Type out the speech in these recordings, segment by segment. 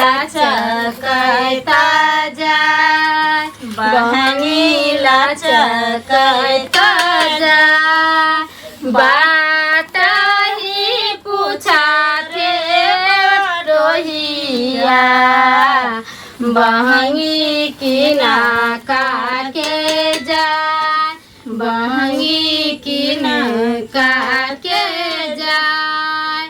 लचकता जाय बहनी लचकता जाय बाट ही पूछा थे रोहिया बहंगी की ना के जाय बहंगी की ना के जाय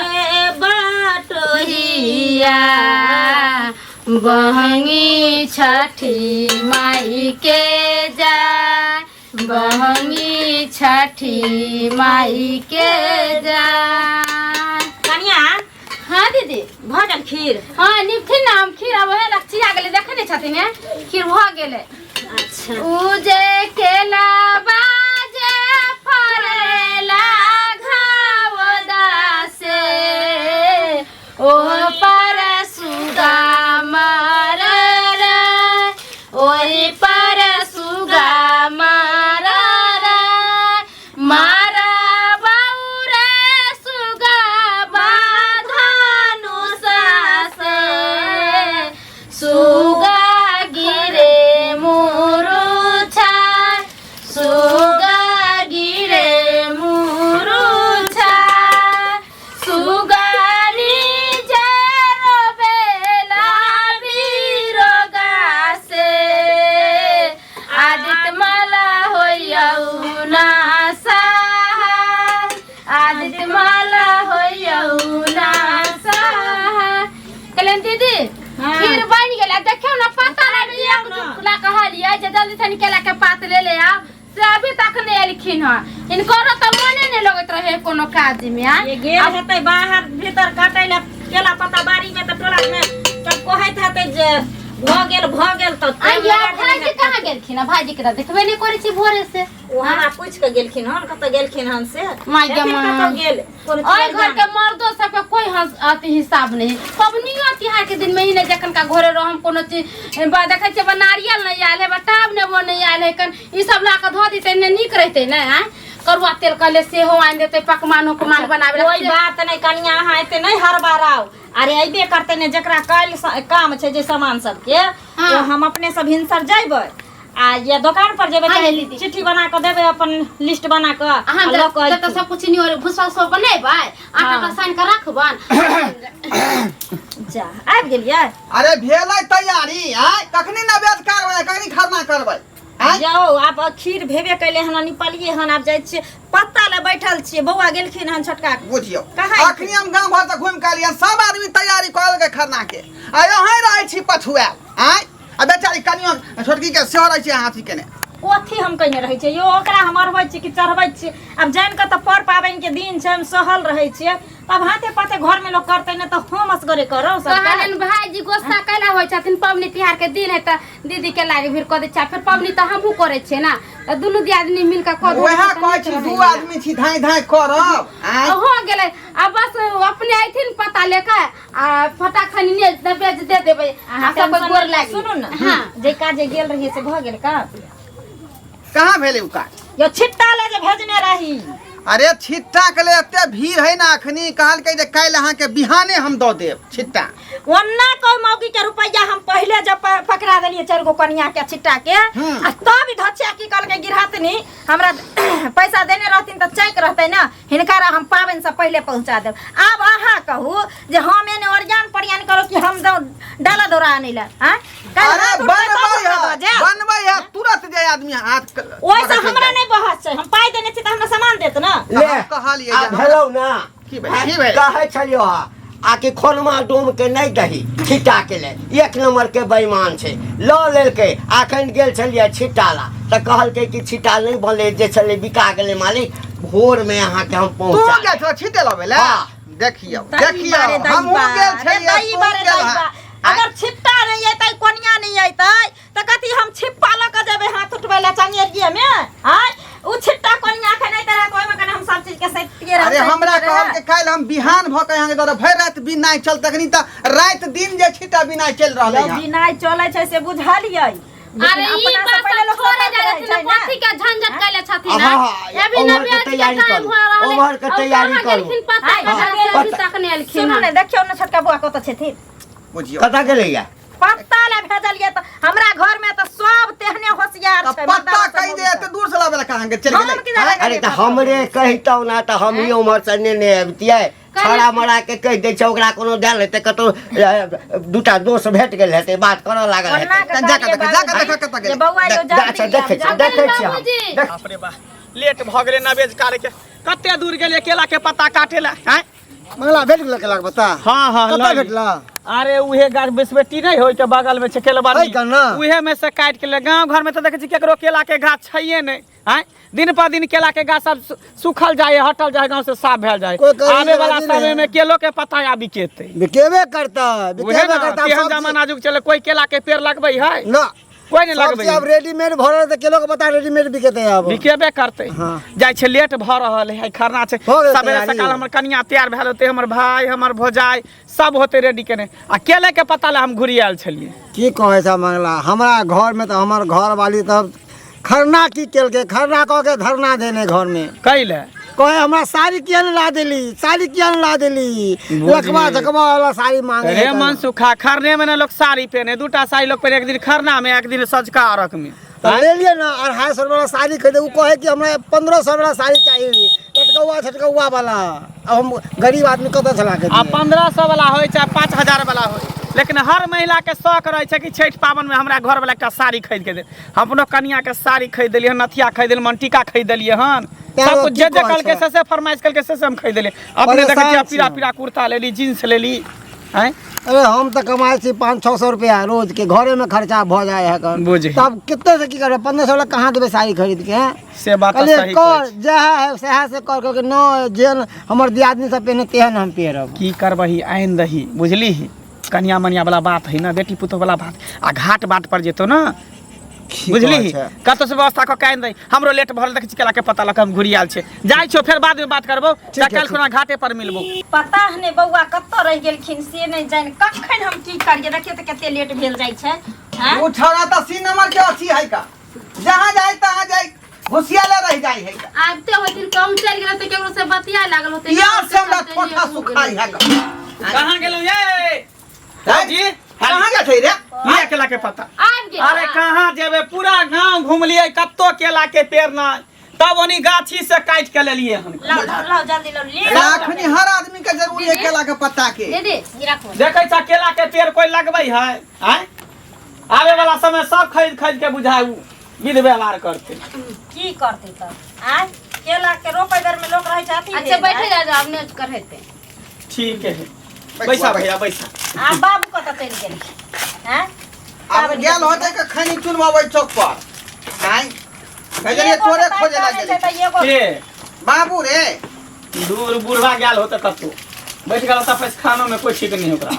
रे बाटोहिया बहंगी छठी माई के जाय बहंगी छठी माई के जाय कनिया हाँ दीदी भजन खीर हाँ निमखिन नाम खीर अब है लक्ष्मी आ गेले देखे नहीं छथिन खीर भ गेले अच्छा उजे केला बाजे फरेला घावदा से ओ पर सुगा मार ओही पर सुगा मार मारा बाउरे सुगा बाधानु सासे सुगा गिरे मुरुछा सुगा गिरे मुरुछा सुगा निजे रोबेला बिरोगा से आदित माला होयौ ना सहाय आदित माला होयौ ना सहाय कलन दीदी खीर बन गेला देखियो ना पता नहीं एक ला कहलिए जे जल्दी से निकला के पात ले ले आओ से अभी तक नहीं एलखिन ह इनको तो मने नहीं लगत रहे कोनो काज में ये गेल हेतै बाहर भीतर काटै ला केला पत्ता बाड़ी में त टोला में सब कहैत हेतै जे भ गेल त आइया भाईजी कहां गेलखिन भाईजी के देखबे नहीं करै छी भोरे से ओ हमरा पूछ के गेलखिन हन कत गेलखिन हन से माय गे मां गेल ओइ घर के मर्दों सब के कोई अति हिसाब नहीं पबनियो तिहार के दिन में ही नहीं जखन का घरे रहम कोनो चीज देखै छै नारियल नहीं आयल है बताब ने वो नहीं आयल है कन ई सब ला के ध दिते ने नीक रहते न करुआ तेल कले से हो आन देते पकवान उकमान बनावे कोई बात नहीं कनिया अहाँ एते नहीं हर बार आओ अरे अइबे करते ने जकरा काल काम छै जे सामान सब के तो हम अपने सब हिंसर जइबै आ ये दुकान पर जेबै चिट्ठी बना के देबै अपन लिस्ट बना के अहाँ त सब कुछ नहीं और भुसा सब बनेबै आटा का साइन के रखबन जा आबि गेलियै अरे भेलै तैयारी आय कखनी नवेद करबै कखनी खरना करबै जाओ आप खीर भेबे कैले हन निपलिए हन आप जाय छियै पत्ता ले बैठल छियै बौआ गेलखिन हन छोटका बुझियो अखनी हम गांव भर तक घुम के लिया सब आदमी तैयारी कर के खरना के आ यहीं रहै छी पछुआ आय आ बेचारी कनियो छोटकी के सेहो रहै छी हाथी केने ओथी हम कइने रहै छियै यो ओकरा हम अरबै छी कि चढ़बै छी अब जान के त पर पाबन के दिन छै हम सहल रहै छियै अब हाथे पाते घर में लोग करते न तो हम असगरे करो सब कहलन भाईजी गोस्सा कैला होय छथिन पबनी तिहार के दिन है त दीदी के लागे फिर क दे छ फिर पबनी त हमहु करे छै ना त दुनु आदमी मिल के क दे ओहा कहै छी दू आदमी छी धाई धाई करब हो गेलै अब बस अपने आइथिन पता लेके आ फटाखनी ने बेच दे देबै आ सब गोर लागी सुनु न हां जे काजे गेल रही से भ गेल का कहां भेले उ का यो छिट्टा ले जे भेजने रही अरे छिट्टा के लिए एते भीड़ है ना अखनी कहल के जे काल अहाँ के बिहाने हम दो देब छिट्टा ओन्ना कोई मौगी के रुपया हम पहले जब पकड़ा देलिए 4 गो कन्या के छिट्टा के आ तब धछिया की कल के गिरहतनी हमरा पैसा देने रहथिन त चैक रहतै ना हिनकारा हम पावन से पहले पहुंचा देब अब अहाँ कहू जे हम एने ओरजान परियान करो कि हम डाला दौरा आनिला हां अरे बनबै है तुरंत जे आदमी हाथ ओइ से हमरा नहीं बहस छै हम पाई देने छी त हमरा सामान देत ना ले कहलिए भेलौ ना की भेल कहै छलियो आके खोनमा डोम के नहीं दही छिट्टा के ले 1 नंबर के बेईमान छै ल लेलकै आखन गेल छलिए छिट्टा ला त कहलकै कि छिट्टा नहीं बनले जे छले बिका गेले मालिक भोर में अहाँ के हम पहुंचा तू गेल छ छिट्टे लबे ले देखियो हम हो गेल छलिए अगर छिट्टा नहीं आइतै कोनिया नहीं आइतै त कथि हम छिप्पा ल के जेबै हाथ उठबै ला चंगेरिया में हां उ छिट्टा कोनिया के नहीं तरह कोइ में हम सब चीज के सटिए रहै अरे हमरा कहल के काल हम बिहान भ के यहां के दर भर रात बिनाई चल तकनी त रात दिन जे छिट्टा बिनाई चल रहलै है बिनाई चलै छै से बुझलियै अरे ई अपना से बात पहिले लोग छोड़े सतर्क जा रहै छै रहे ना। कथी के झंझट कैले छथिन हाँ, ना हाँ, अभी ना ओम्हर के ब्याज के तैयारी टाइम करू, हो रहल है। ओम्हर के और तैयारी कहाँ करू। गेलखिन पता हाँ, कहाँ हाँ, से तक नहीं एलखिन सुनू हन। ने देखियो ना छोटका बुआ कत छथिन बुझियो कतऽ गेलैया पत्ता ले भेजलिए त हमरा घर में त सब तेहने होशियार तो छै पत्ता कहि दे एते दूर से लावे कहां के चल हम गेलै किधर हाँ? अरे तो हमरे कहितौ ना तो हम ही उम्र से ने अबतियै छड़ा मरा के कह दै छै ओकरा कोनो देल हेतै कतौ दूटा दोस्त भेट गेल हेतै बात करऽ लागल हेतै जाके देख कतऽ गेलै बौआ यो अच्छा देखे छी देखे छी हम बाबूजी। बाप रे बा लेट भ गेलै नवेज काटे के कते दूर गेलियै केला के पत्ता काटे ला हैं मंगला भेट गेल केला के पत्ता हाँ हाँ कतऽ भेटला अरे उहे गाछ बिस्बेटी नहीं होय के बगल में छै है केलबाड़ी का ना? उहे में से काट के ले गांव घर में तो देखे छी केकरो केला के गाछ छैये नहीं हैं दिन पर दिन केला के गाछ सब सूखल जाए हटल जाए गांव से साफ भेल जाए कोई कहीं आने वाला राजी नहीं समय है। में केलो के पत्ता या बिकेते बिकेबे करता उहे बिकेबे ना करता केहन सब जमाना जुग चले कोई केला के पेड़ लगबै है चीज- ना कोई नहीं सब लगबै चीज अब रेडीमेड भरल त किलो के पत्ता रेडीमेड बिकेते अब बिकेबे करते हाँ। जाय छै लेट भ रहल है खरना छै हो गेल सबेरे तैयारी। सकाल हमर कनिया तैयार भेल होते हमर भाई हमर भौजाई सब होते रेडी केने आ केले के पता ले हम घुरी आयल छलिए की कहे छ मंगला हमरा घर में तो हमर घर वाली तब खरना की केलके खरना कह के धरना देने घर में कैले कहे हमरा साड़ी किया न ला देली साड़ी किया न ला देली लखवा झकवा वाला साड़ी मांगे रे मन सुखा खरने में ना लोग साड़ी पहने दूटा साड़ी लोग पहने एक दिन खरना में एक दिन सजका अर्घ में तो ले लिए ना 250 वाला साड़ी खरीदे वो कहे कि हमरा 1500 वाला साड़ी चाहिए लटकौआ छटकौआ वाला अब हम गरीब आदमी कतऽ चला के आ दिए? 1500 वाला होय चाहे 5000 वाला होय लेकिन हर महिला के शौक रहे छै कि छठ पावन में हमरा घर वाला का साड़ी खरीद के दे हम अपनो कनिया के साड़ी खरीद देलिए हन नथिया खरीद देलिए मन टीका खरीद देलिए हन क्या सब वो कुछ की जे जे कहै कल के छै? से फरमाइश कल के से हम खरीद देलिए अपने परेशान देखे छियै छी पीरा हम। पीरा कुर्ता लेली जींस लेली हैं अरे हम तो कमाए छी 500-600 रुपया रोज के घरे में खर्चा भ जाए है कर बुझी। तब कितने से की करे 1500 वाला कहाँ देबे साड़ी खरीद के हैं? से बात तो कहलिए सही कर कहै छी। जहाँ है सहा से कर के न जेन हमर दियादनी सब पहने तेहन हम पहनब की करबही आइन दही बुझली ही कनिया मनिया वाला बात है ना बेटी पुतो वाला बात आ घाट बाट पर जेतो ना बुझली ही कहै छै? कतो से व्यवस्था क के आइन दही हमरो लेट भरल देख केला के पता लग हम घुरियाल छै जाय छो फिर बाद में बात करबो ठीक है, कल खुना घाटे पर मिलबो पता ने बौआ कत्तो रह गेलखिन से नहीं जान कखन हम की करिए देखिए त कते लेट भेल जाय छै हैं? वो छौड़ा त सी नंबर के अच्छी है का जहां जाए तहां जाए घुसियाले रह जाए है का आबते होथिन कहूँ चल गेल तो केकरो से बतिया लागल होते यार से हमरा ठोठा सुखाई है का कहां गेलो ये जी कहां गए थे रे ये केला के पता आबि गेल अरे कहां जेबे पूरा गांव घुमलिए कत्तो केला के पेड़ ना तब ओनी गाछी से काट के लेलिए हम लाओ जल्दी लाओ ले लाखनी हर आदमी के जरूरी है केला के पत्ता के दे दे गिरा देखे छ केला के पेड़ कोई लगबै है हैं आवे वाला समय सब खरीद खरीद के बुझाऊ विध व्यवहार करते की करते तब आ केला के रोपे बेर में लोग रह जाती अच्छा बैठे जा अब नेट कर हेते ठीक है पैसा भैया पैसा आ बाबू कत चल गेल हैं अब गेल होते के खैनी चुनवावे चौक पर नहीं भेजलिए तोरे खोजे ला गेली के बाबू रे दूर बुढ़वा गेल होते कत्तो बैठ गेल त पैसा खानो में कोई ठीक नहीं ओकरा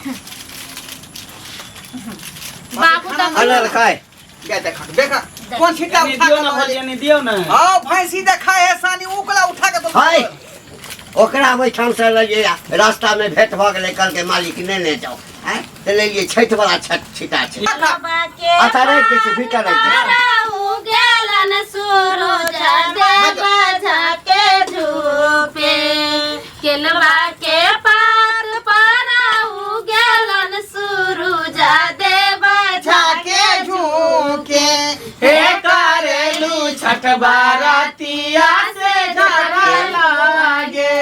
बाबू तो खाना रखाए क्या देखा कौन छिटा नहीं उठा दियो के ना लावे? भजिया नहीं दियो ना हां भैंसी देखा है सानी उकला उठा के तो हाय ओकरा बैठाम से ले रास्ता में भेंट भ गेलै कल के मालिक ने जाओ हैं तो ले लिए छठ वाला छठ छिटा छै बाबा के अच्छा रख दे छै भीतर रख दे राहु गेलन सूरज देव झाके धूपे केलवा के पात पर राहु गेलन सूरज देव जाके झूके हे करेलू छठ बारातिया से झगड़ा लागे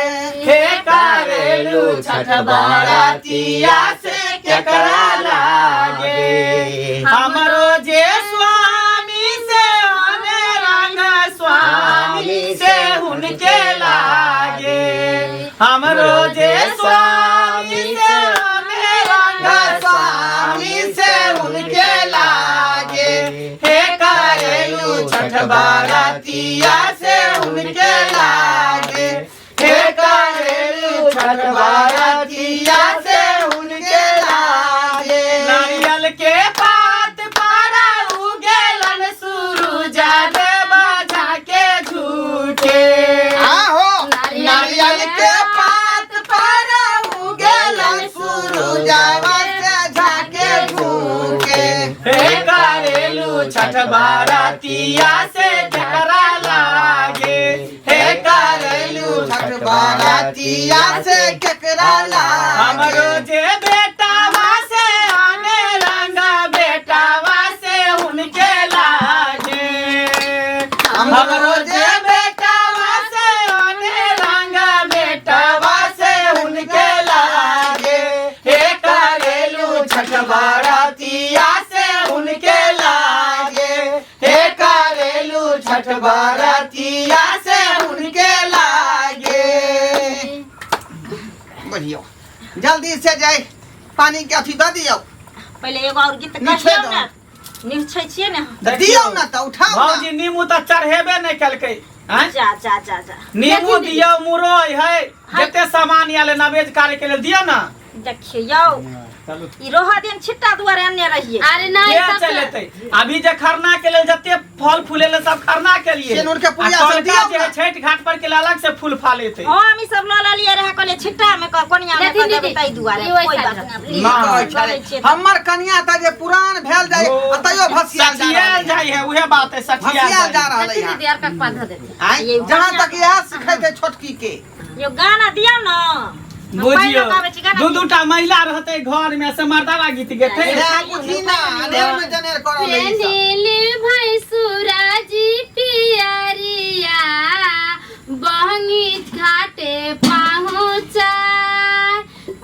हे करेलू छठ बारातिया से केकरा लागे हमरो जे स्वामी से हमें रंग स्वामी से उनके लागे हमरो जे स्वामी से हमें रंग स्वामी से उनके लागे हे करेलू छठ बारातिया से उनके लागे हे करेलू छठ बारातिया से उनके लागे नारियल के पात पारा उगेलन सूरज देव झाके झूठे आहो नारियल के पात पर उगेलन सूरज से झाके झूके हे करेलू छठ बरातिया से केकरा लागे हे करेलू छठ बरातिया से केकरा लागे हमरो जे बेटावा से आने रंगा बेटावा से उनके लागे हमरो जे बेटावा से आने रंगा बेटावा से उनके लागे हे करेलू छठ बरातिया से उनके लागे हे करेलू छठ बरातिया से उनके लागे बढ़िया जल्दी से जाए पानी के अथी दे दियो पहले एगो और गीत कहियो ना निछै छियै ने दियो ना तो उठाओ ना भौजी नीमू तो चढ़ेबे नहीं कलकै हैं? जा जा जा जा नीमू दियो मुरई है जते सामान आले नवेज करे के लिए दियो ना देखियो ई रोहा दिन छिट्टा दुआरे अन्ने रहिए अरे नहीं के सब चलेते अभी जे खरना के लिए जते फल फूले ले सब खरना के लिए सिनुर के पूजा आ सब कलका दियो जे ना। छठ घाट पर के लिए अलग से फूल फालेते हां हम ई सब ल लिए रहे कहले छिट्टा में कोनिया में लेकिन कर देबै दीदी, तै दुआरे ई वही कोई साथ बात रह। नहीं ना, हमर कन्या त जे पुरान भेल जाय अतयो भसियाल जा सठियाल रहल जाय है उहे बात है भसियाल सठियाल जा जाय रहल दीदी है दीदी यार का पाध दे आय जहां तक यह सिखाइते छोटकी के यो गाना दियो ना बुझियो दू दूटा महिला रहते घर में से मर्दावा गीत गेते रे बुझी ना ढेर में जनेर करल है ई सब नीली भैंसुराजी पियरिया बहंगी घाटे पहुँचा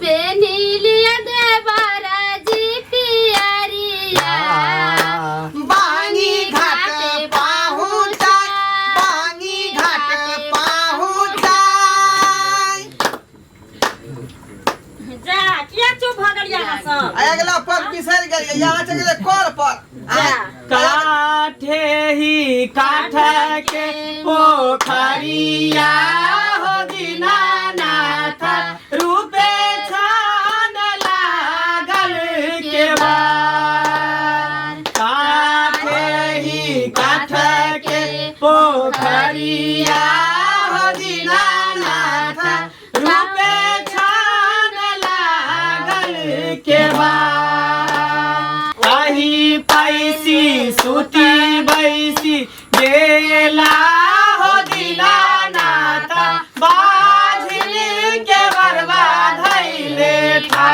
पे नीलिया देवराजी पियरिया बानी घाट पहुँचा बानी घाट पहुँचा जा किया चुप भ गेलिया सब अगला पर बिसर गेलिए यहाँ चले कोर पर काठे ही काठ के पोखरिया हो दीनानाथ रूपे छान लागल के बार काठे ही काठ के पोखरिया हो दीनानाथ रूपे छान लागल के बार अही पैसी सुती बैसी गेला हो दीनानाथ बाझिल के बरबा धैले था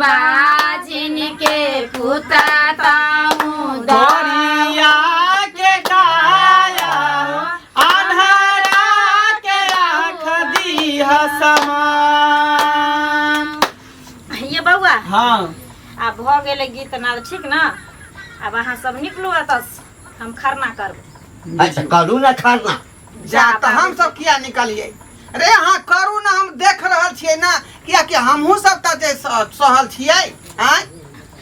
बाजिन के पुता ताऊ दरिया के काया अन्हरा के आँख दीह समान ये बउआ हाँ अब भ गेले गीत नाद ठीक ना अब अहाँ सब निकलू एतऽ हम खरना करब अच्छा करू ना खाना जा तो हम सब किया निकलिए रे हाँ करू ना हम देख रहल छियै ना किया कि हमहू सब त जे सहल छियै आय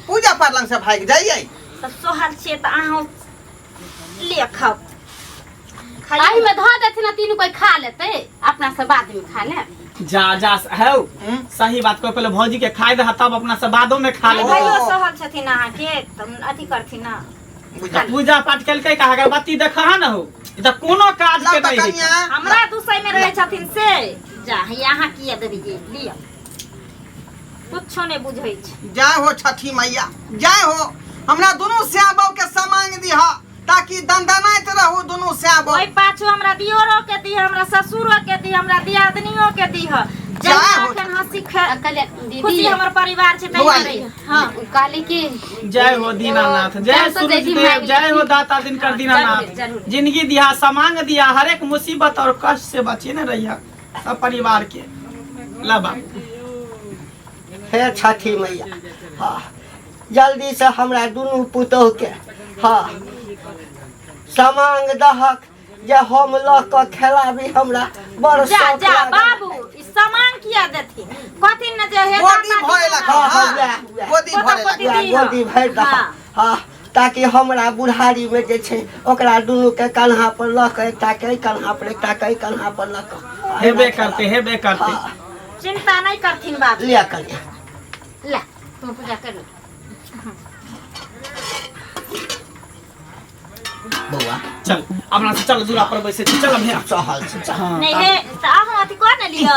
पूजा पाठ लंग से भाग जाइए सब सोहल छियै तऽ अहाँ ले खाओ आई में धो देथिन ना तीनों कोई खा लेते अपना से बाद में खा ले जा जा है सही बात को पहले भौजी के खाए दे तब अपना से बादों में खा ले भाइयो सोहल छथिन अहाँ के तऽ अथी करथिन ना पूजा पाठ केलकै का अगरबत्ती देखा ना हो ई त कोनो काज के नहीं है कन्या हमरा दुसै में रहै छथिन से जा यहाँ किया देबी जे लिअ कुछो नहि बुझै छै जय हो छठी मैया जय हो हमरा दोनों श्याबो के समांग दिहा ताकि दंदनाइत रहू दोनों श्याबो ओइ पाछू हमरा दियोरो के दी हमरा ससुरो के दी हमरा दियादनियो के दी जय हो। जखन हंसी अंकल खुशी दीदी हमर परिवार छै बुआ तै जी। हां काली की जय हो दीनानाथ जय जय तो सूरज देवी देव माई। जय हो दाता दिनकर दीनानाथ जरूर। जिंदगी दिया समांग दिया हर एक मुसीबत और कष्ट से बचे न रहिया सब परिवार के लबा हे छठी मैया हाँ जल्दी से हमरा दुनू पुतोह के हाँ समांग दहक जे हम ल क खेलाबी हमरा बड़ जा शौक जा लागल। बाबू ई सामान किया देथिन कथिन न जे हे गोदी भरेला हाँ, हाँ, हाँ गोदी भरेला या गोदी भरि दह हाँ ताकि हमरा बुढ़ारी में जे छै ओकरा दुनू के कन्हा पर ल के एकटा के कन्हा पर एकटा के कन्हा पर ल के हेबे करते हाँ चिंता नहीं करथिन बाबू लिया कन्या ला तुम पूजा कर लो बौआ चल अपना से चल दूरा पर बैसे चल हम यहाँ सहल छै हाँ नहीं हे त अहाँ अथी कर न लिअ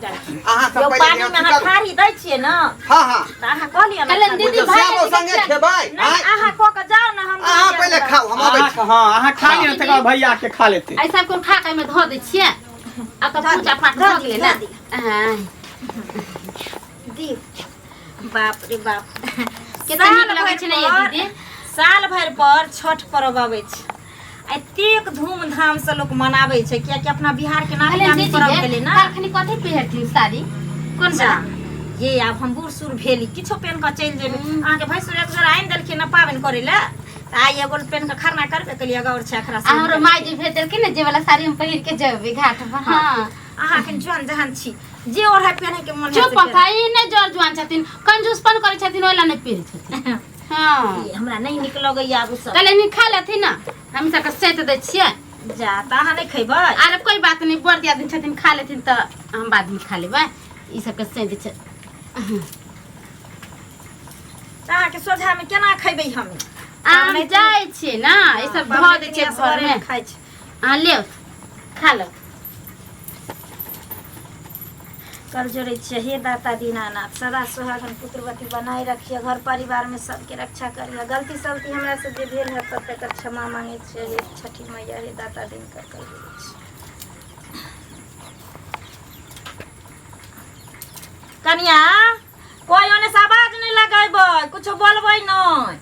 अहाँ सब यो पहिले पानी ध्यान में करू। ठारी दै छियै न हाँ हाँ त अहाँ कहलियै न कहलियन दीदी भाई श्यामो संगे खेबै नहीं अहाँ क के जाओ न हम अहाँ पहिले खाऊ हम अबै छी हाँ अहाँ खा लियौ तकर बाद भैया के खा लेते ऐसा कोन खा के में धो दै छियै आ त पूजा पाठ धऽ हो दियै, गेलै ना धऽ दियै। हाँ दी बाप रे बाप केतना नीक लगै छै ने ये दीदी साल भरि पर छठ पर्व अबै छै एतेक धूमधाम से लोग मनाबै छै कियाकि अपना बिहार के नामी कहलियन नामी दीदी पर्व भेलै ना कालखनी कथी पहिरथिन साड़ी कोन जा सा ये आब हम बूढ़ सूढ़ भेली किछो पेन के चलि जेबै अहाँके भैंसुर एक जोड़ा आनि देलखिन ना पाबनि करे ले त आई एगो पेन के खरना करबे केलिए गौर छै अखरा से हमरो माय जी भेज देलखिन ने जे वाला साड़ी हम पहिर के जेबै घाट पर हाँ अहाँ के जवान जहान छी जे ओढ़ा पहने के मन चुप भाई ने जर जुआन छथिन कंजूसपन करै छथिन ओला नहीं पहिरै छथिन हाँ हमरा नहीं निक लगैया आब उ सब कहले नहीं खा लेथिन ना हम सब के सेट दै छियै जा त अहाँ नहीं खैबै अरे कोई बात नहीं बड़ दिया दिन छथिन खा लेथिन त हम बाद में खा लेबै ई सब के सेट छै अहाँ के सोझा में केना खैबै हम आम जाय छियै ना ई सब धो दै छियै घर में खाइ छै आ ले खा लो कर जोड़े छियै हे दाता दीनानाथ सदा सुहागन पुत्रवती बनाए रखिए घर परिवार में सबके रक्षा करिए गलती सलती हमरा से जे भेल है तब तक क्षमा मांगे छियै हे छठी मैया हे दाता दिन कर कनिया कोई ओने से आवाज नहीं लगेबै कुछ बोलबै नहीं